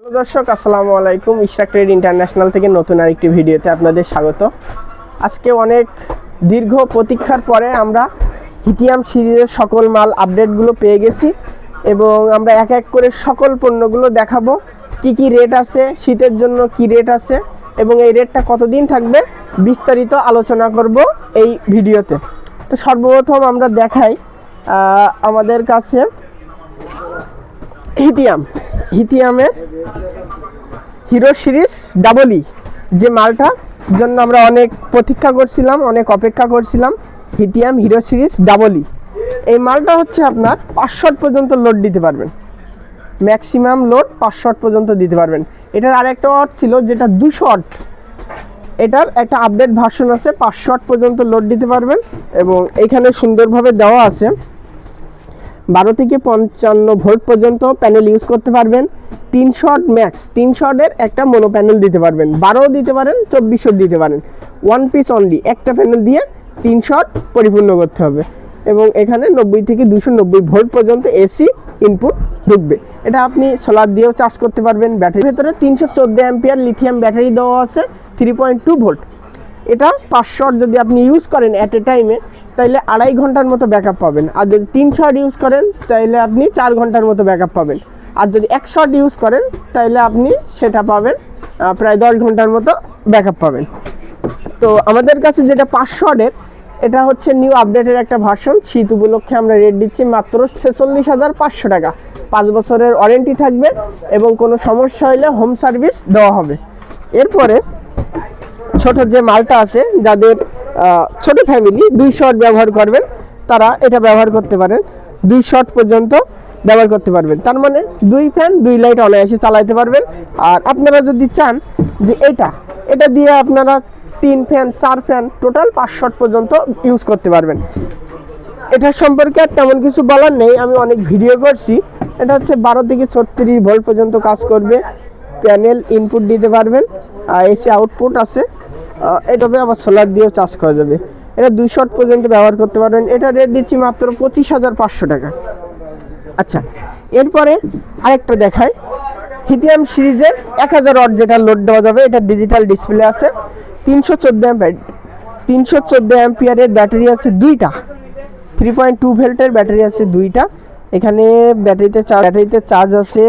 Hello দর্শক, আসসালামু আলাইকুম। ইশরাক ট্রেড ইন্টারন্যাশনাল থেকে নতুন আরেকটি ভিডিওতে আপনাদের স্বাগত। আজকে অনেক দীর্ঘ প্রতীক্ষার পরে আমরা হিতিয়াম সিরিজের সকল মাল আপডেটগুলো পেয়ে গেছি এবং আমরা এক এক করে সকল পণ্যগুলো দেখাবো, কি কি রেট আছে, শীতের জন্য কি রেট আছে এবং এই রেটটা কতদিন থাকবে বিস্তারিত আলোচনা করব এই ভিডিওতে। তো সর্বপ্রথম আমরা দেখাই আমাদের কাছে হিতিয়ামের হিরো সিরিজ ডাবল ই, যে মালটার জন্য আমরা অনেক প্রতীক্ষা করছিলাম, অনেক অপেক্ষা করছিলাম। হিতিয়াম হিরো সিরিজ ডাবল ই, এই মালটা হচ্ছে আপনার 5 শট পর্যন্ত লোড দিতে পারবেন, ম্যাক্সিমাম লোড 5 শট পর্যন্ত দিতে পারবেন। এটার আরেকটা ওয়াট ছিল যেটা 200 ওয়াট, এটার একটা আপডেট ভার্সন আছে, 5 শট পর্যন্ত লোড দিতে পারবেন। এবং এখানে সুন্দরভাবে দেওয়া আছে 12 থেকে 55 ভোল্ট পর্যন্ত প্যানেল ইউজ করতে পারবেন। 3 শট ম্যাক্স, 3 শটের একটা মোনো প্যানেল দিতে পারবেন, 12 দিতে পারেন, 24 দিতে পারেন। 1 পিস অনলি, একটা প্যানেল দিয়ে 3 শট পরিপূর্ণ করতে হবে। এবং এখানে 90 থেকে 290 ভোল্ট পর্যন্ত এসি ইনপুট ঢুকবে। এটা আপনি সোলার দিয়েও চার্জ করতে পারবেন। ব্যাটারির ভেতরে 314 অ্যাম্পিয়ার লিথিয়াম ব্যাটারি দেওয়া আছে, 3.2 ভোল্ট। এটা 5 শট যদি আপনি ইউজ করেন অ্যাট এ টাইমে, তাইলে 2.5 ঘন্টার মতো ব্যাকআপ পাবেন। আর যদি 3 শট ইউজ করেন তাইলে আপনি 4 ঘন্টার মতো ব্যাকআপ পাবেন। আর যদি 1 শট ইউজ করেন তাইলে আপনি সেটা পাবেন প্রায় 10 ঘন্টার মতো ব্যাকআপ পাবেন। তো আমাদের কাছে যেটা 5 শটের, এটা হচ্ছে নিউ আপডেটের একটা ভার্সন। শীত উপলক্ষে আমরা রেট দিচ্ছি মাত্র 46,500 টাকা। 5 বছরের ওয়ারেন্টি থাকবে এবং কোনো সমস্যা হলে হোম সার্ভিস দেওয়া হবে। এরপরে ছোট যে মালটা আছে, যাদের ছোট ফ্যামিলি 2 শট ব্যবহার করবেন, তারা এটা ব্যবহার করতে পারেন। 2 শট পর্যন্ত ব্যবহার করতে পারবেন, তার মানে 2 ফ্যান 2 লাইট অনায়াসে চালাতে পারবেন। আর আপনারা যদি চান যে এটা দিয়ে আপনারা 3 ফ্যান 4 ফ্যান টোটাল 5 শট পর্যন্ত ইউজ করতে পারবেন। এটার সম্পর্কে আর তেমন কিছু বলার নেই, আমি অনেক ভিডিও করছি। এটা হচ্ছে 12 থেকে 36 ভোল্ট পর্যন্ত কাজ করবে, প্যানেল ইনপুট দিতে পারবেন, এসি আউটপুট আছে। এটাতে আবার সোলার দিয়েও চার্জ করা যাবে। এটা 2 শট পর্যন্ত ব্যবহার করতে পারবেন। এটা রেট দিচ্ছি মাত্র 25,500 টাকা। আচ্ছা, এরপরে আরেকটা দেখাই, হিতিয়াম সিরিজের 1000 ওয়াট যেটা লোড দেওয়া যাবে। এটা ডিজিটাল ডিসপ্লে আছে, 314 অ্যাম্পিয়ারের ব্যাটারি আছে দুইটা, 3.2 ভোল্টের ব্যাটারি আছে দুইটা। এখানে ব্যাটারিতে চার্জ আছে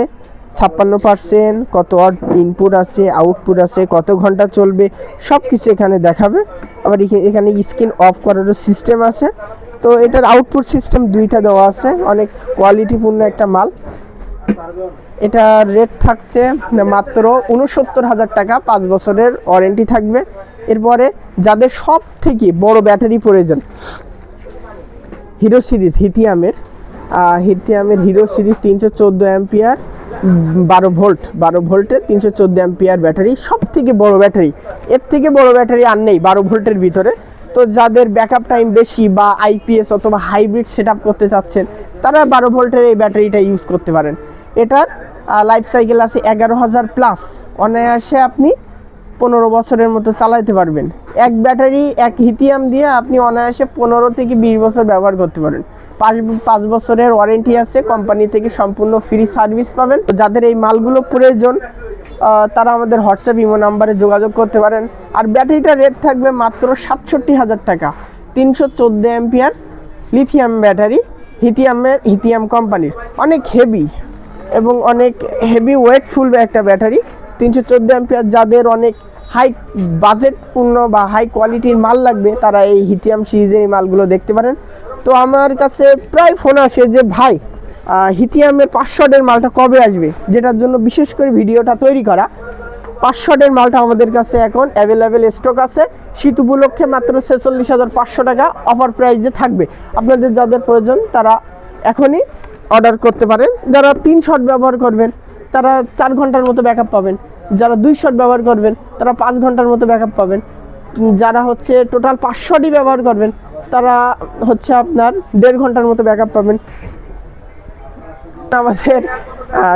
56%, কত ওয়াট ইনপুট আছে, আউটপুট আছে, কত ঘন্টা চলবে, সব কিছু এখানে দেখাবে। আবার এখানে স্ক্রিন অফ করারও সিস্টেম আছে। তো এটার আউটপুট সিস্টেম দুইটা দেওয়া আছে, অনেক কোয়ালিটিপূর্ণ একটা মাল। এটা রেট থাকছে মাত্র 69,000 টাকা, 5 বছরের ওয়ারেন্টি থাকবে। এরপরে যাদের সব থেকে বড় ব্যাটারি প্রয়োজন, হিরো সিরিজ হিতিয়ামের হিরো সিরিজ 314 অ্যাম্পিয়ার 12 ভোল্টের 314 অ্যাম্পিয়ার ব্যাটারি, সব থেকে বড় ব্যাটারি। এর থেকে বড় ব্যাটারি আর নেই 12 ভোল্টের ভিতরে। তো যাদের ব্যাকআপ টাইম বেশি বা আইপিএস অথবা হাইব্রিড সেট করতে চাচ্ছেন, তারা 12 ভোল্টের এই ব্যাটারিটা ইউজ করতে পারেন। এটার লাইফ সাইকেল আছে 11,000 প্লাস, অনায়াসে আপনি 15 বছরের মতো চালাতে পারবেন। এক ব্যাটারি এক হিতিয়াম দিয়ে আপনি অনায়াসে 15 থেকে 20 বছর ব্যবহার করতে পারেন। 5 বছরের ওয়ারেন্টি আছে, কোম্পানি থেকে সম্পূর্ণ ফ্রি সার্ভিস পাবেন। যাদের এই মালগুলো প্রয়োজন তারা আমাদের হোয়াটসঅ্যাপ ইমো নাম্বারে যোগাযোগ করতে পারেন। আর ব্যাটারিটার রেট থাকবে মাত্র 67,000 টাকা। 314 অ্যাম্পিয়ার লিথিয়াম ব্যাটারি, হিতিয়াম কোম্পানির, অনেক হেভি এবং অনেক হেভি ওয়েটফুল একটা ব্যাটারি। 314 অ্যাম্পিয়ার, যাদের অনেক হাই বাজেটপূর্ণ বা হাই কোয়ালিটির মাল লাগবে, তারা এই হিতিয়াম সিরিজের এই মালগুলো দেখতে পারেন। তো আমার কাছে প্রায় ফোন আসে যে ভাই হিতিয়ামের 5 শটের মালটা কবে আসবে, যেটার জন্য বিশেষ করে ভিডিওটা তৈরি করা। 5 শটের মালটা আমাদের কাছে এখন অ্যাভেলেবেল স্টক আছে। শীত উপলক্ষে মাত্র 46,500 টাকা অফার প্রাইসে থাকবে। আপনাদের যাদের প্রয়োজন তারা এখনই অর্ডার করতে পারেন। যারা 3 শট ব্যবহার করবেন তারা 4 ঘন্টার মতো ব্যাকআপ পাবেন। যারা 2 শট ব্যবহার করবেন তারা 5 ঘন্টার মতো ব্যাকআপ পাবেন। যারা হচ্ছে টোটাল 5 শটই ব্যবহার করবেন তারা হচ্ছে আপনার 1.5 ঘন্টার মতো ব্যাকআপ পাবেন। আমাদের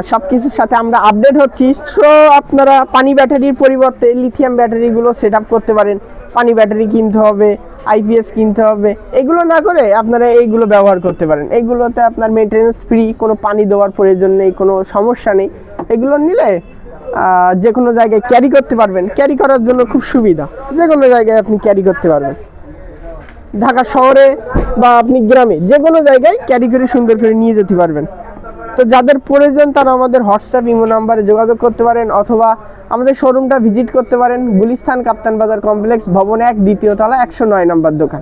সব কিছুর সাথে আমরা আপডেট হচ্ছি। সো আপনারা পানি ব্যাটারির পরিবর্তে লিথিয়াম ব্যাটারিগুলো সেট আপ করতে পারেন। পানি ব্যাটারি কিনতে হবে, আইপিএস কিনতে হবে, এগুলো না করে আপনারা এইগুলো ব্যবহার করতে পারেন। এইগুলোতে আপনার মেনটেন্যান্স ফ্রি, কোনো পানি দেওয়ার প্রয়োজন নেই, কোনো সমস্যা নেই। এগুলো নিলে যে কোনো জায়গায় ক্যারি করতে পারবেন, ক্যারি করার জন্য খুব সুবিধা, যে কোনো জায়গায় আপনি ক্যারি করতে পারবেন, ঢাকা শহরে বা আপনি গ্রামে যে কোনো জায়গায় ক্যারি করে সুন্দর করে নিয়ে যেতে পারবেন। তো যাদের প্রয়োজন তারা আমাদের হোয়াটসঅ্যাপ ইমো নাম্বারে যোগাযোগ করতে পারেন, অথবা আমাদের শোরুমটা ভিজিট করতে পারেন। গুলিস্তান কাপ্তান বাজার কমপ্লেক্স, ভবন 1, দ্বিতীয় তলা, 109 নম্বর দোকান।